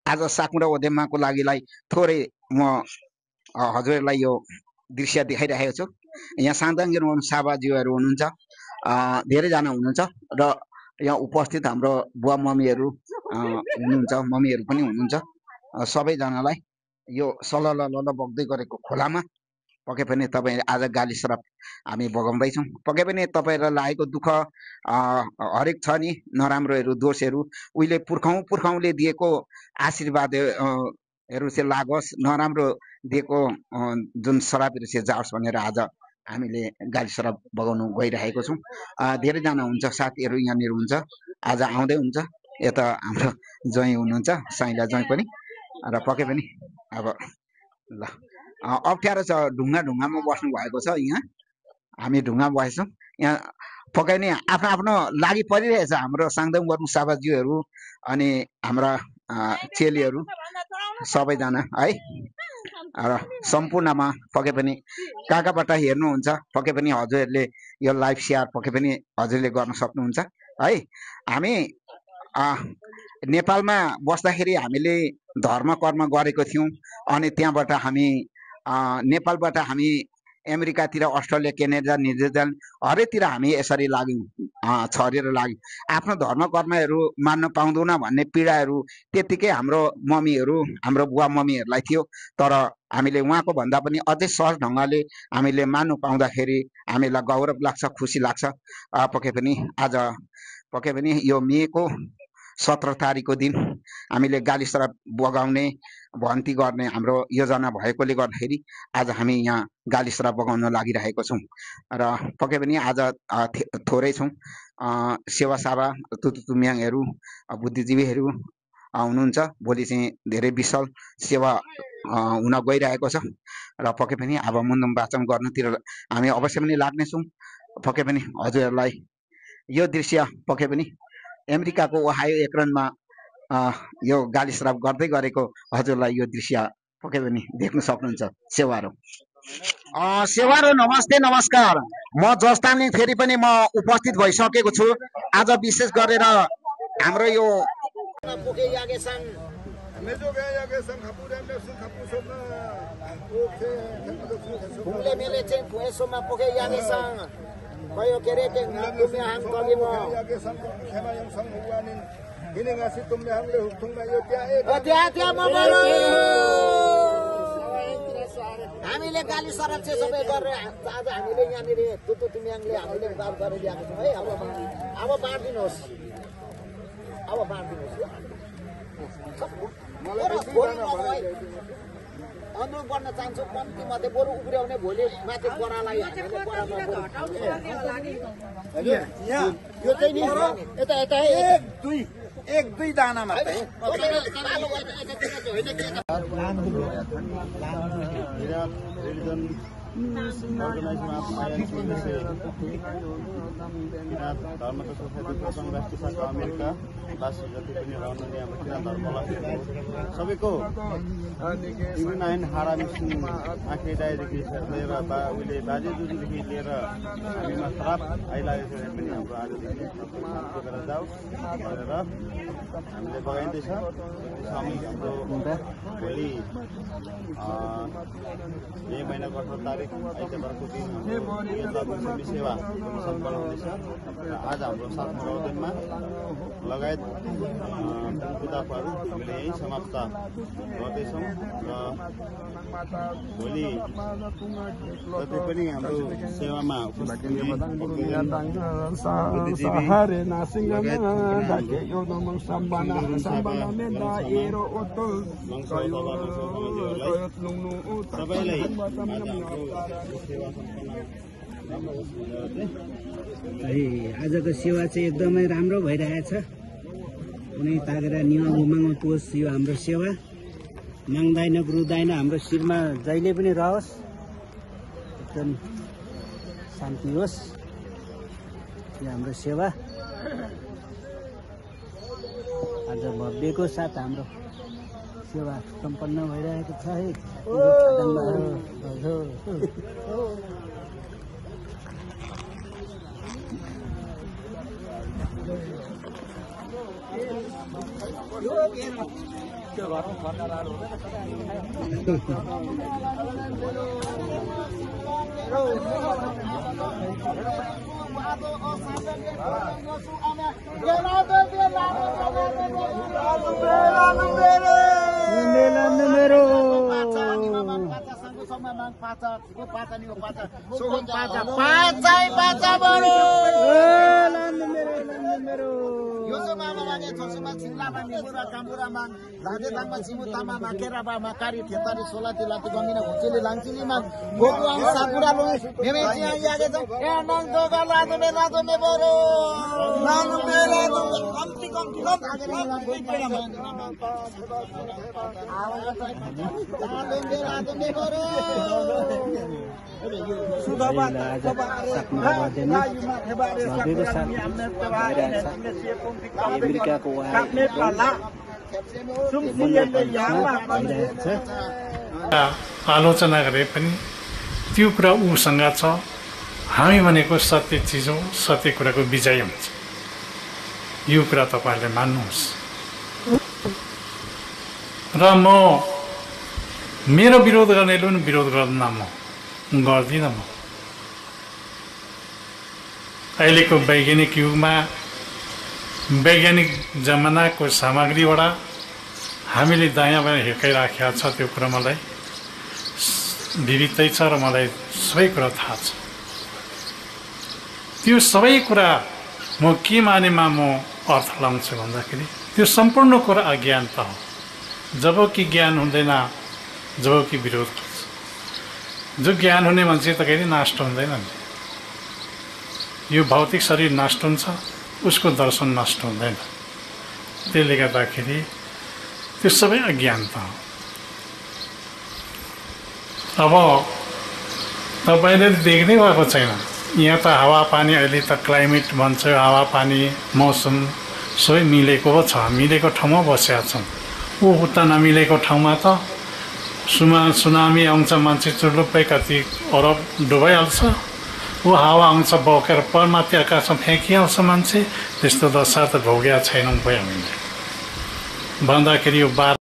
आज साकुरा ओदेमाको लागिलाई थोरै म हजुरहरूलाई यो दृश्य देखाइरहेको छु। यहाँ साङ्दाङ्गे साबाज्यूहरू हुनुहुन्छ, धेरैजना हुनुहुन्छ र यहाँ उपस्थित हाम्रो बुवा मम्मीहरू हुनुहुन्छ, मम्मीहरू पनि हुनुहुन्छ। सबैजनालाई यो सलल बग्दै गरेको खोलामा पक्कै पनि तपाईँ आज गाली श्राप हामी बगाउँदैछौँ। पक्कै पनि तपाईँहरूलाई लागेको दुःख हरेक छ नि, नराम्रोहरू दोषहरू उहिले पुर्खौँले दिएको आशीर्वादहरू चाहिँ लागोस्, नराम्रो दिएको जुन श्रापहरू चाहिँ जाओस् भनेर आज हामीले गाली श्राप बगाउनु गइरहेको छौँ। धेरैजना हुन्छ, साथीहरू यहाँनिर हुन्छ, आज आउँदै हुन्छ। यता हाम्रो ज्वाइँ हुनुहुन्छ, साइला ज्वाइँ पनि, र पक्कै पनि अब ल अप्ठ्यारो छ, ढुङ्गामा बस्नु भएको छ। यहाँ हामी ढुङ्गामा बसेछौँ। यहाँ पक्कै नै आफ्नो आफ्नो लागि परिरहेछ हाम्रो साङदाङ वर्मु साबाज्यूहरू अनि हाम्रा चेलीहरू सबैजना है। र सम्पूर्णमा पक्कै पनि कहाँबाट हेर्नुहुन्छ पक्कै पनि हजुरहरूले यो लाइभ सेयर पक्कै पनि हजुरले गर्न सक्नुहुन्छ है। हामी नेपालमा बस्दाखेरि हामीले धर्म कर्म गरेको थियौँ, अनि त्यहाँबाट हामी नेपालबाट हामी अमेरिकातिर, अस्ट्रेलिया, क्यानाडा, न्युजिल्यान्ड हरेकतिर हामी यसरी लाग्यौँ, छरेर लाग्यौँ। आफ्नो धर्म कर्महरू मान्न पाउँदैन भन्ने पीडाहरू त्यतिकै हाम्रो मम्मीहरू, हाम्रो बुवा मम्मीहरूलाई थियो। तर हामीले उहाँको भन्दा पनि अझै सहज ढङ्गले हामीले मान्नु पाउँदाखेरि हामीलाई गौरव लाग्छ, खुसी लाग्छ। पक्कै पनि आज पक्कै पनि यो मेको 17 तारिकको दिन हामीले गाली श्राप बगाउने भन्ती गर्ने हाम्रो योजना भएकोले गर्दाखेरि आज हामी यहाँ गाली श्राप बगाउन लागिरहेको छौँ। र पक्कै पनि आज थोरै छौँ, सेवासावा तुतुतुम्याङहरू, बुद्धिजीवीहरू हुनुहुन्छ। भोलि चाहिँ धेरै विशाल सेवा हुन गइरहेको छ र पक्कै पनि अब मुन्दुम वाचन गर्नुतिर हामी अवश्य पनि लाग्नेछौँ। पक्कै पनि हजुरहरूलाई यो दृश्य पक्कै पनि अमेरिकाको ओहायो एक्रोनमा यो गाली श्राप गर्दै गरेको हजुरलाई यो दृश्य पक्कै पनि देख्न सक्नुहुन्छ। सेवारो नमस्ते, नमस्कार। म जस्तानी फेरि पनि म उपस्थित भइसकेको छु। आज विशेष गरेर हाम्रो यो Kayo kerete tumihang kami mo. Ini ngasih tumihang le hukum na yo tiae. Hati-hati mo baro. हामीले गाली सरप चाहिँ सबै गरेर आज हामीले यहाँनिर तुतु tumihangले हामीले गाल गरेर ल्याएको छौँ है। अब बाँड्दिनुहोस्, अब बाँड्दिनुहोस्। अनुरोध गर्न चाहन्छु कम्ती मध्ये बरु उब्र्याउने भोलि माथि बरालाई यो चाहिँ नि यता यता एक दुई दाना मात्रै धर्मको सोसाइटी प्रथम राष्ट्रिय शाखा अमेरिका बासी जति पनि रहन यहाँ किरात धर्मलाई सबैको इभन आइन हारामिसिङ आँखेदायदेखि लिएर उहिले बाजे जुजूदेखि लिएर हामीमा श्राप आइलागेको छ पनि हाम्रो आजदेखि शान्ति गरेर जाओस् भनेर हामीले बगाइँदैछ। समय हाम्रो भोलि यही महिनाको 18 तारिक आइतबारको दिन सेवा सम्पन्न हुनेछ। आज हाम्रो 7 दिनमा लगायत पूजाहरू हामीले यही समाप्त गर्दैछौँ र भोलि जति पनि हाम्रो सेवामा सबैलाई आजको सेवा चाहिँ एकदमै राम्रो भइरहेछ। कुनै तागेर नियम उमङ्ग पोस् यो हाम्रो सेवा माग्दैन गुरुदैन, हाम्रो शिरमा जहिले पनि रहोस्, एकदम शान्ति होस्। यो हाम्रो सेवा आज भव्यको साथ हाम्रो सेवा सम्पन्न भइरहेको छ है। अमेरिकाको आलोचना गरे पनि त्यो कुरा उसँग छ। हामी भनेको सत्य चिज हो, सत्य कुराको विजय हुन्छ। यो कुरा तपाईहरुले मान्नुहोस्। र म मेरो विरोध गर्नेले पनि विरोध गर्दैन, म गर्दिनँ। म अहिलेको वैज्ञानिक युगमा वैज्ञानिक जमानाको सामग्रीबाट हामीले दायाँ बायाँ हिर्काइराखेका छ। त्यो कुरा मलाई विविधै छ र मलाई सबै कुरा थाहा छ। त्यो सबै कुरा म के मानेमा म अर्थ लाउँछु भन्दाखेरि त्यो सम्पूर्ण कुरा अज्ञानता हो। जब कि ज्ञान हुँदैन, जब कि विरोध गर्छ। जो ज्ञान हुने मान्छे त कहिले नष्ट हुँदैन नि। यो भौतिक शरीर नष्ट हुन्छ, उसको दर्शन नष्ट हुँदैन। त्यसले गर्दाखेरि त्यो सबै अज्ञानता हो। अब तपाईले देख्दै भएको छैन, यहाँ त हावापानी अहिले त क्लाइमेट भन्छ, हावापानी मौसम सबै मिलेको छ। मिलेको ठाउँमा बसेका छौँ। उता नमिलेको ठाउँमा त सुनामी आउँछ, मान्छे चुर्लुप्पै कति अरब डुबाइहाल्छ। वो हावा आउँछ बोकेर परमाथि आकाशमा फ्याँकिहाल्छ मान्छे। त्यस्तो दशा त भोगेका छैनौँ कोही हामीले। भन्दाखेरि यो